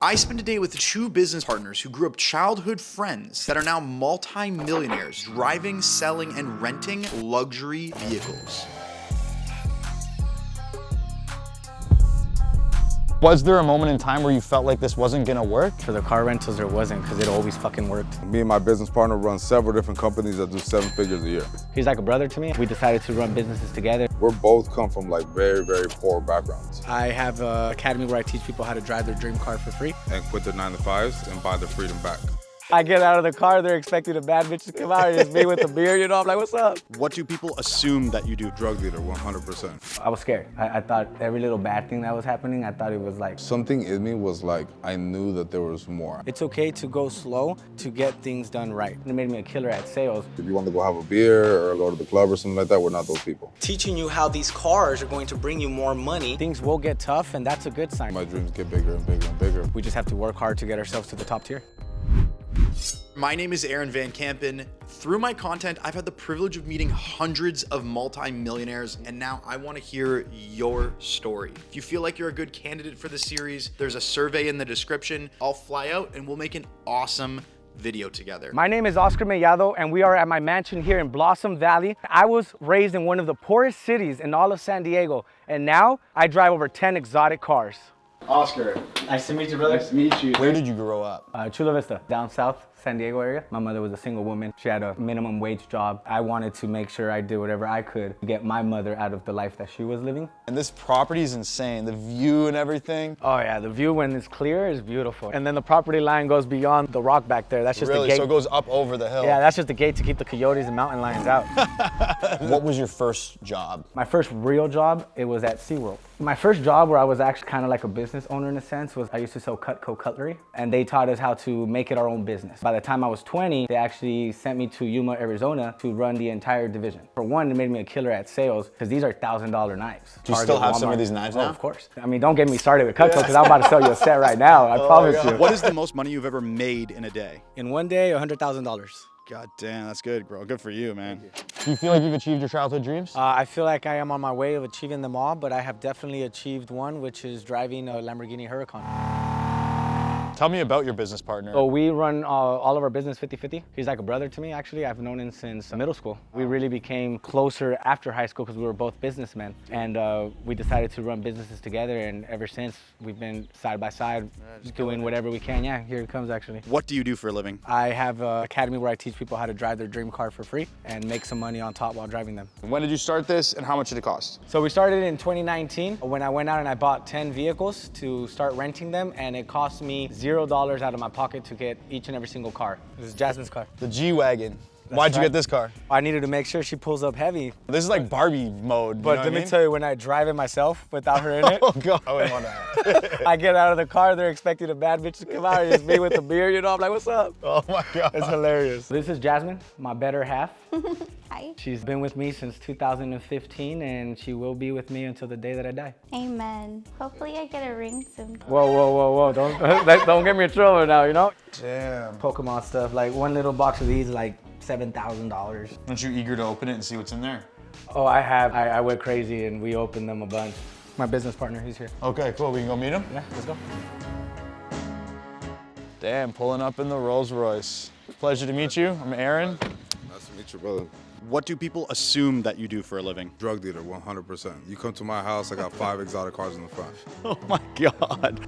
I spent a day with two business partners who grew up childhood friends that are now multi-millionaires, driving, selling, and renting luxury vehicles. Was there a moment in time where you felt like this wasn't gonna work? For the car rentals, there wasn't, because it always fucking worked. Me and my business partner run several different companies that do 7 figures a year. He's like a brother to me. We decided to run businesses together. We're both come from like very, very poor backgrounds. I have an academy where I teach people how to drive their dream car for free. And quit their 9-to-5s and buy their freedom back. I get out of the car, they're expecting a bad bitch to come out and just me with a beer, you know? I'm like, what's up? What do people assume that you do? Drug dealer, 100%. I was scared. I thought every little bad thing that was happening, I thought it was like... Something in me was like, I knew that there was more. It's okay to go slow to get things done right. It made me a killer at sales. If you want to go have a beer or go to the club or something like that, we're not those people. Teaching you how these cars are going to bring you more money. Things will get tough, and that's a good sign. My dreams get bigger and bigger and bigger. We just have to work hard to get ourselves to the top tier. My name is Aaron Van Kampen. Through my content, I've had the privilege of meeting hundreds of multi-millionaires, and now I want to hear your story. If you feel like you're a good candidate for the series, there's a survey in the description. I'll fly out and we'll make an awesome video together. My name is Oscar Mellado, and we are at my mansion here in Blossom Valley. I was raised in one of the poorest cities in all of San Diego, and now I drive over 10 exotic cars. Oscar, Nice to meet you, brother. nice to meet you. Where did you grow up? Chula Vista, down south, San Diego area. My mother was a single woman. She had a minimum wage job. I wanted to make sure I did whatever I could to get my mother out of the life that she was living. And this property is insane. The view and everything. Oh yeah, the view when it's clear is beautiful. And then the property line goes beyond the rock back there. That's just Really? the gate. So it goes up over the hill. Yeah, that's just the gate to keep the coyotes and mountain lions out. What was your first job? My first real job, it was at SeaWorld. My first job where I was actually kind of like a business owner in a sense was I used to sell Cutco cutlery, and they taught us how to make it our own business. By the time I was 20, they actually sent me to Yuma, Arizona to run the entire division. For one, it made me a killer at sales because these are $1,000 knives. Do you still have some of these knives now? Oh, of course. I mean, don't get me started with Cutco because I'm about to sell you a set right now, I promise you. What is the most money you've ever made in a day? In one day, $100,000. God damn, that's good, bro. Good for you, man. Do you feel like you've achieved your childhood dreams? I feel like I am on my way of achieving them all, but I have definitely achieved one, which is driving a Lamborghini Huracan. Tell me about your business partner. So we run all of our business 50-50. He's like a brother to me, actually. I've known him since middle school. We really became closer after high school because we were both businessmen. And we decided to run businesses together, and ever since, we've been side by side, doing whatever we can. Yeah, here it comes, actually. What do you do for a living? I have an academy where I teach people how to drive their dream car for free and make some money on top while driving them. When did you start this and how much did it cost? So we started in 2019 when I went out and I bought 10 vehicles to start renting them, and it cost me $0 out of my pocket to get each and every single car. This is Jasmine's car. The G-Wagon. Why'd you right. get this car? I needed to make sure she pulls up heavy. This is like Barbie mode. But let me tell you, when I drive it myself without her in it, Oh God, I wouldn't want that. I get out of the car, they're expecting a bad bitch to come out and just me with a beer, you know? I'm like, what's up? Oh my God. It's hilarious. This is Jasmine, my better half. Hi. She's been with me since 2015, and she will be with me until the day that I die. Amen. Hopefully I get a ring soon. Whoa, whoa, whoa, whoa, don't get me in trouble now, you know? Damn. Pokemon stuff, like one little box of these, like $7,000. Aren't you eager to open it and see what's in there? Oh, I went crazy and we opened them a bunch. My business partner, he's here. Okay, cool. We can go meet him? Yeah, let's go. Damn, pulling up in the Rolls Royce. Pleasure to meet you. I'm Aaron. Nice to meet you, brother. What do people assume that you do for a living? Drug dealer, 100%. You come to my house, I got 5 exotic cars in the front. Oh my God.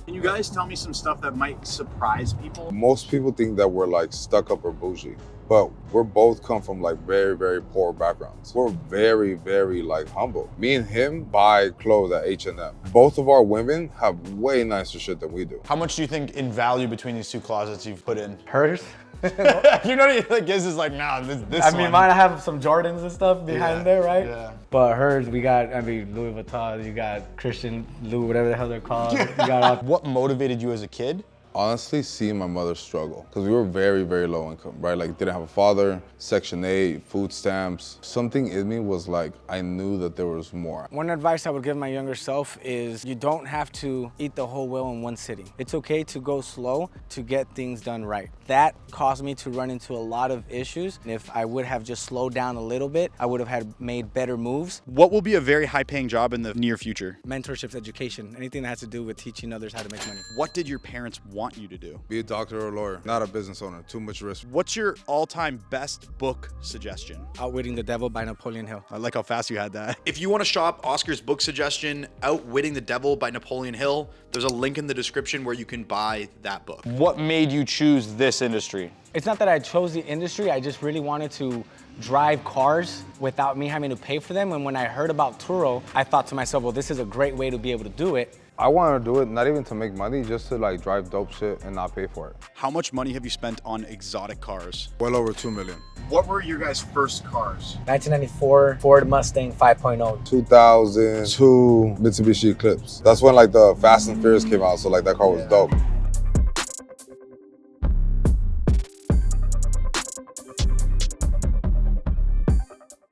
Can you guys tell me some stuff that might surprise people? Most people think that we're like stuck up or bougie, but we're both come from like very, very poor backgrounds. We're very, very like humble. Me and him buy clothes at H&M. Both of our women have way nicer shit than we do. How much do you think in value between these two closets you've put in? Hers? You know what like this is like, nah, this I mean, one. mine, I have some Jordans and stuff behind there, right? Yeah. But hers, we got, I mean, Louis Vuitton, you got Christian Louis, whatever the hell they're called. You got all, What motivated you as a kid Honestly, seeing my mother struggle, because we were very, very low income, right? Like, didn't have a father, Section 8, food stamps. Something in me was like, I knew that there was more. One advice I would give my younger self is you don't have to eat the whole whale in one sitting. It's okay to go slow to get things done right. That caused me to run into a lot of issues. And if I would have just slowed down a little bit, I would have made better moves. What will be a very high-paying job in the near future? Mentorship, education, anything that has to do with teaching others how to make money. What did your parents want you to do? Be a doctor or a lawyer, not a business owner. Too much risk. What's your all-time best book suggestion? Outwitting the Devil by Napoleon Hill. I like how fast you had that. If you want to shop Oscar's book suggestion, Outwitting the Devil by Napoleon Hill, there's a link in the description where you can buy that book. What made you choose this industry? It's not that I chose the industry, I just really wanted to drive cars without me having to pay for them. And when I heard about Turo, I thought to myself, well, this is a great way to be able to do it. I wanted to do it not even to make money, just to like drive dope shit and not pay for it. How much money have you spent on exotic cars? Well over 2 million. What were your guys' first cars? 1994 Ford Mustang 5.0. 2002 Mitsubishi Eclipse. That's when like the Fast and Furious came out, so like that car was dope.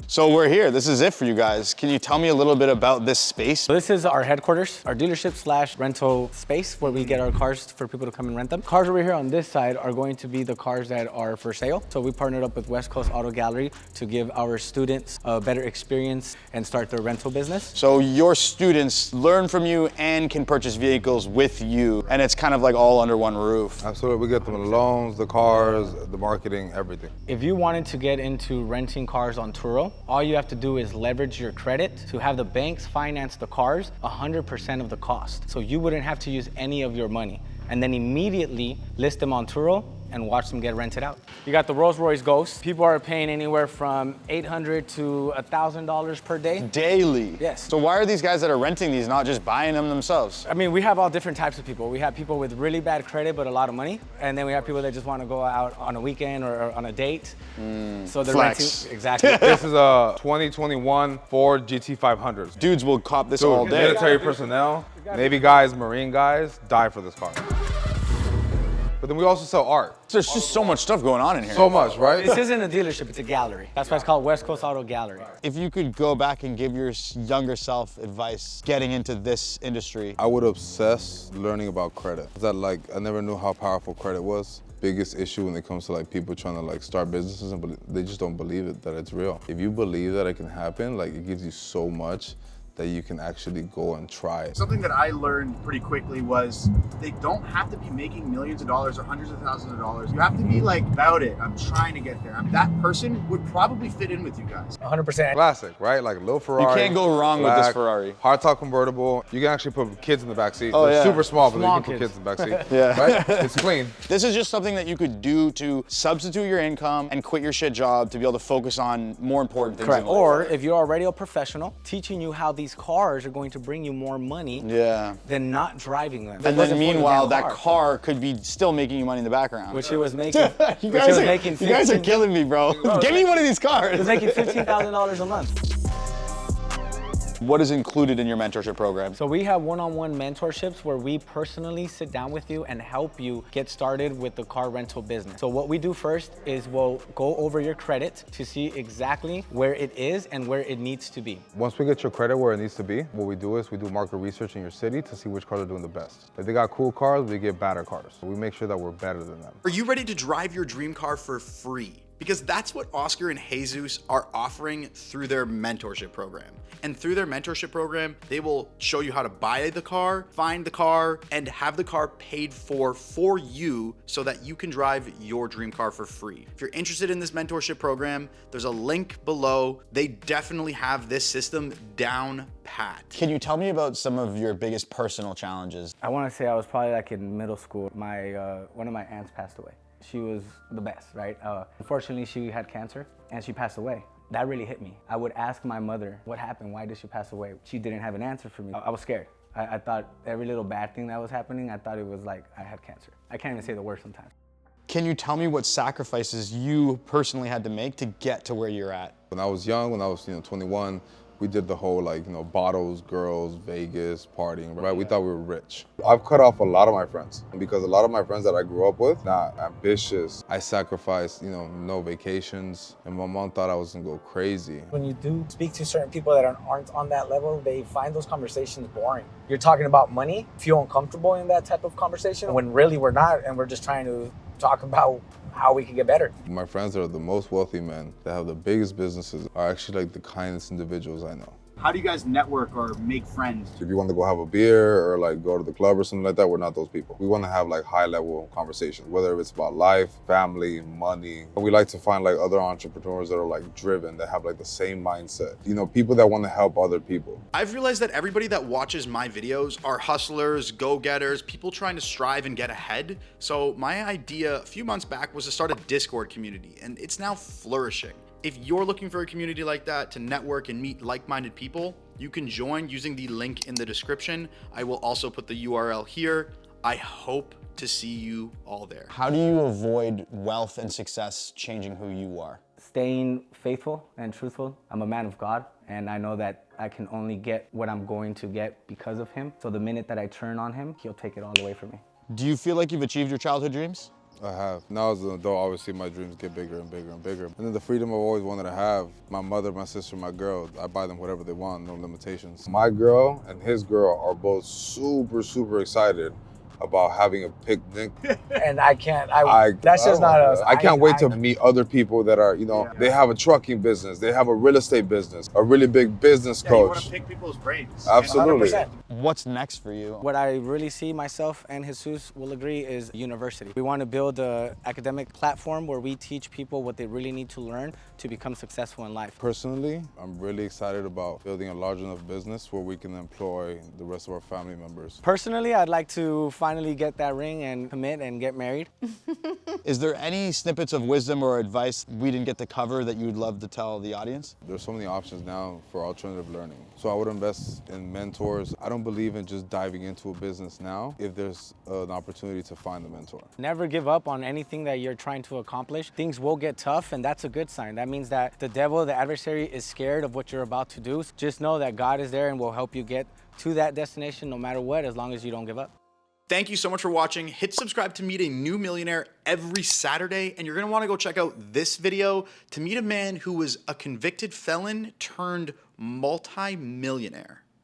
So we're here, this is it for you guys. Can you tell me a little bit about this space? So this is our headquarters, our dealership / rental space where we get our cars for people to come and rent them. Cars over here on this side are going to be the cars that are for sale. So we partnered up with West Coast Auto Gallery to give our students a better experience and start their rental business. So your students learn from you and can purchase vehicles with you, and it's kind of like all under one roof. Absolutely, we get them the loans, the cars, the marketing, everything. If you wanted to get into renting cars on Turo, all you have to do is leverage your credit to have the banks finance the cars 100% of the cost. So you wouldn't have to use any of your money, and then immediately list them on Turo and watch them get rented out. You got the Rolls-Royce Ghost. People are paying anywhere from $800 to $1,000 per day. Daily? Yes. So why are these guys that are renting these not just buying them themselves? I mean, we have all different types of people. We have people with really bad credit but a lot of money, and then we have people that just want to go out on a weekend or on a date. So they're Flex. renting. Exactly. This is a 2021 Ford GT500. Dudes will cop this all day. Military personnel, Navy guys, Marine guys, die for this car. But then we also sell art. There's just so much stuff going on in here. So much, right? This isn't a dealership, it's a gallery. That's why it's called West Coast Auto Gallery. If you could go back and give your younger self advice getting into this industry, I would obsess learning about credit. I never knew how powerful credit was. Biggest issue when it comes to like people trying to like start businesses and they just don't believe it, that it's real. If you believe that it can happen, like it gives you so much that you can actually go and try it. Something that I learned pretty quickly was they don't have to be making millions of dollars or hundreds of thousands of dollars. You have to be like, about it, I'm trying to get there. That person would probably fit in with you guys. 100%. Classic, right? Like a little Ferrari. you can't go wrong with this Ferrari. Hardtop convertible. You can actually put kids in the back seat. Oh, They're yeah. super small, but Small you can put kids. kids in the back seat. Yeah. Right? It's clean. This is just something that you could do to substitute your income and quit your shit job to be able to focus on more important things. Correct. In life. Or if you're already a professional, teaching you how these cars are going to bring you more money than not driving them. And then meanwhile, that car could be still making you money in the background. Which it was making. you which it was making you guys are 15 killing me, bro. Give me one of these It was cars. making $15,000 a month. What is included in your mentorship program? So we have one-on-one mentorships where we personally sit down with you and help you get started with the car rental business. So what we do first is we'll go over your credit to see exactly where it is and where it needs to be. Once we get your credit where it needs to be, what we do is we do market research in your city to see which cars are doing the best. If they got cool cars, we get better cars. We make sure that we're better than them. Are you ready to drive your dream car for free? Because that's what Oscar and Jesus are offering through their mentorship program. And through their mentorship program, they will show you how to buy the car, find the car, and have the car paid for you so that you can drive your dream car for free. If you're interested in this mentorship program, there's a link below. They definitely have this system down pat. Can you tell me about some of your biggest personal challenges? I want to say I was probably like in middle school. One of my aunts passed away. She was the best, right? Unfortunately, she had cancer and she passed away. That really hit me. I would ask my mother, what happened? Why did she pass away? She didn't have an answer for me. I was scared. I thought every little bad thing that was happening, I thought it was like I had cancer. I can't even say the word sometimes. Can you tell me what sacrifices you personally had to make to get to where you're at? When I was young, when I was 21, We did the whole like, bottles, girls, Vegas, partying, right? We thought we were rich. I've cut off a lot of my friends because a lot of my friends that I grew up with, not ambitious. I sacrificed, no vacations, and my mom thought I was gonna go crazy. When you do speak to certain people that aren't on that level, they find those conversations boring. You're talking about money, feel uncomfortable in that type of conversation, when really we're not, and we're just trying to talk about how we can get better. My friends that are the most wealthy men that have the biggest businesses are actually like the kindest individuals I know. How do you guys network or make friends? If you want to go have a beer or like go to the club or something like that, we're not those people. We want to have like high level conversations, whether it's about life, family, money. We like to find like other entrepreneurs that are like driven, that have like the same mindset. People that want to help other people. I've realized that everybody that watches my videos are hustlers, go-getters, people trying to strive and get ahead. So my idea a few months back was to start a Discord community, and it's now flourishing. If you're looking for a community like that to network and meet like-minded people, you can join using the link in the description. I will also put the URL here. I hope to see you all there. How do you avoid wealth and success changing who you are? Staying faithful and truthful. I'm a man of God, and I know that I can only get what I'm going to get because of him. So the minute that I turn on him, he'll take it all away from me. Do you feel like you've achieved your childhood dreams? I have. Now as an adult, obviously my dreams get bigger and bigger and bigger. And then the freedom I've always wanted to have. My mother, my sister, my girl, I buy them whatever they want, no limitations. My girl and his girl are both super, super excited about having a picnic. And that's just not us. I can't wait to meet other people that are, they have a trucking business, they have a real estate business, a really big business You want coach. to pick people's brains. Absolutely. 100%. What's next for you? What I really see myself and Jesus will agree is university. We want to build an academic platform where we teach people what they really need to learn to become successful in life. Personally, I'm really excited about building a large enough business where we can employ the rest of our family members. Personally, I'd like to finally get that ring and commit and get married. Is there any snippets of wisdom or advice we didn't get to cover that you'd love to tell the audience? There's so many options now for alternative learning. So I would invest in mentors. I don't believe in just diving into a business now if there's an opportunity to find a mentor. Never give up on anything that you're trying to accomplish. Things will get tough, and that's a good sign. That means that the devil, the adversary, is scared of what you're about to do. Just know that God is there and will help you get to that destination no matter what, as long as you don't give up. Thank you so much for watching. Hit subscribe to meet a new millionaire every Saturday. And you're gonna wanna go check out this video to meet a man who was a convicted felon turned multi-millionaire.